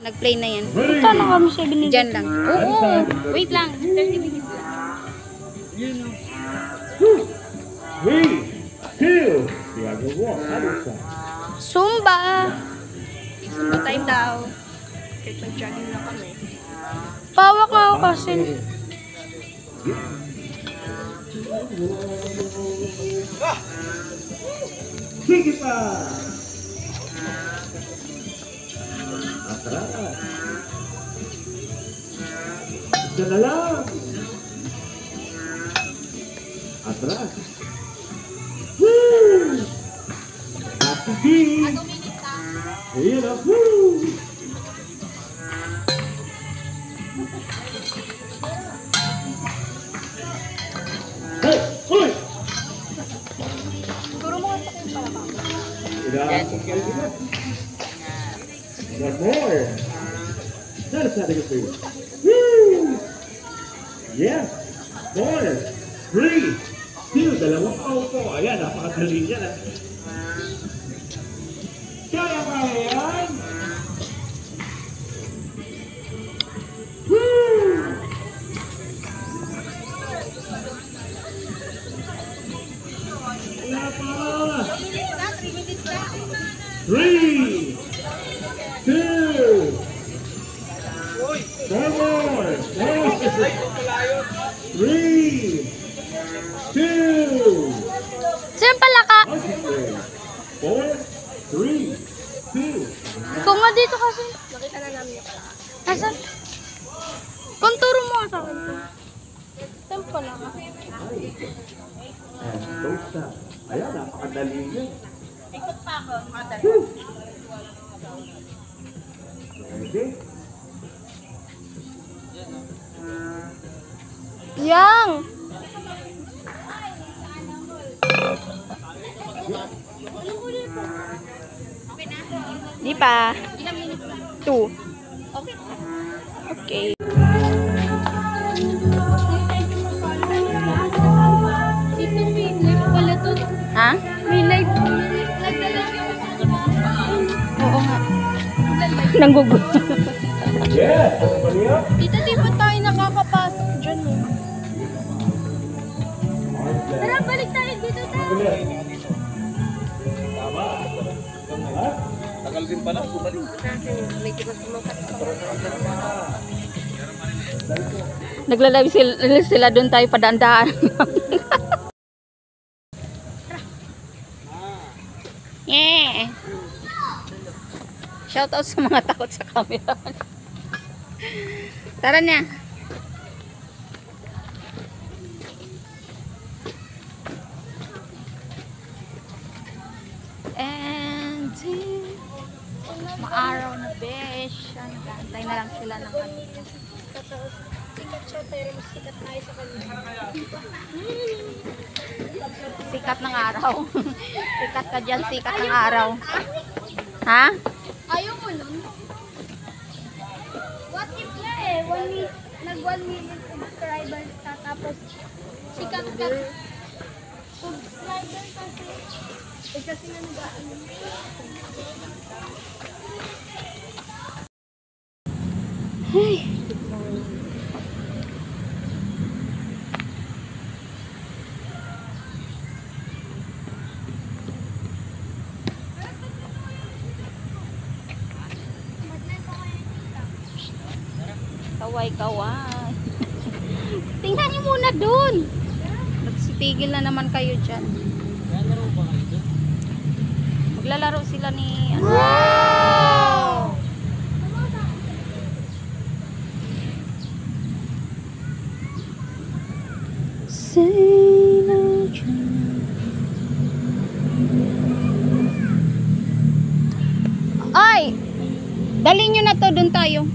Nag-play na yan. Punta na kami sa binili. Diyan lang. Oo. Wait lang. 30 minutes lang. 3, 2, Tiago walk. Zumba. Sumba time daw. Kahit mag-jogging lang kami. Pawak nga ako kasi. Sige pa. Atras. Diyan na lang. Atras. Woo! Happy beat. Ayan na. Woo! Hey! Hoy! Turo mo ang takin pala ba? One more. That's not a good thing. Woo! Yes. 4, 3, 2, dalawang paupo. Ayan, napakadali yan. Kaya ba yan? Woo! Wala pa. 3, 2, 4 more. 3, 2, Saan pala ka? 4, 3, 2. Ikaw nga dito kasi. Nakita na namin yung pala. Asan? Konturo mo nga sa akin. Saan pala ka? And toast na. Ayan, napakadali yan. Ikot pa ako. Madali. Ready? Yang! Di pa. Ilang minutes lang? 2. Okay. Okay. Dito may live pala to. Ha? May live. Nagdalag yung Oo nga. Nanggugulo. Yes! Ano yan? Dito di ba tayo nakakapasok dyan eh? Tara, balik tayo dito tayo. Tama. Ha? Tagal din pala, bumalik. Medyo mas lumakas. Nagla-live sila doon tayo padaan-daan. Yeah. Shout out sa mga takot sa camera. Tara na. And maaraw na besh. Nagantay na lang sila ng kanina. Sikat siya pero mas sikat tayo sa kanila. Sikat ng araw. Sikat ka dyan, sikat ng araw. Ha? Ayaw mo nun? What if na eh, nag 1 million subscribers ka tapos sikat ka. Subscriber kasi. Eh kasi nga nag-ano. Ay. Kaway-kaway. Tingnan niyo muna dun. Nagsitigil na naman kayo dyan. Maglalaro sila ni... Wow! Say no dream. Ay! Dali nyo na to, dun tayo.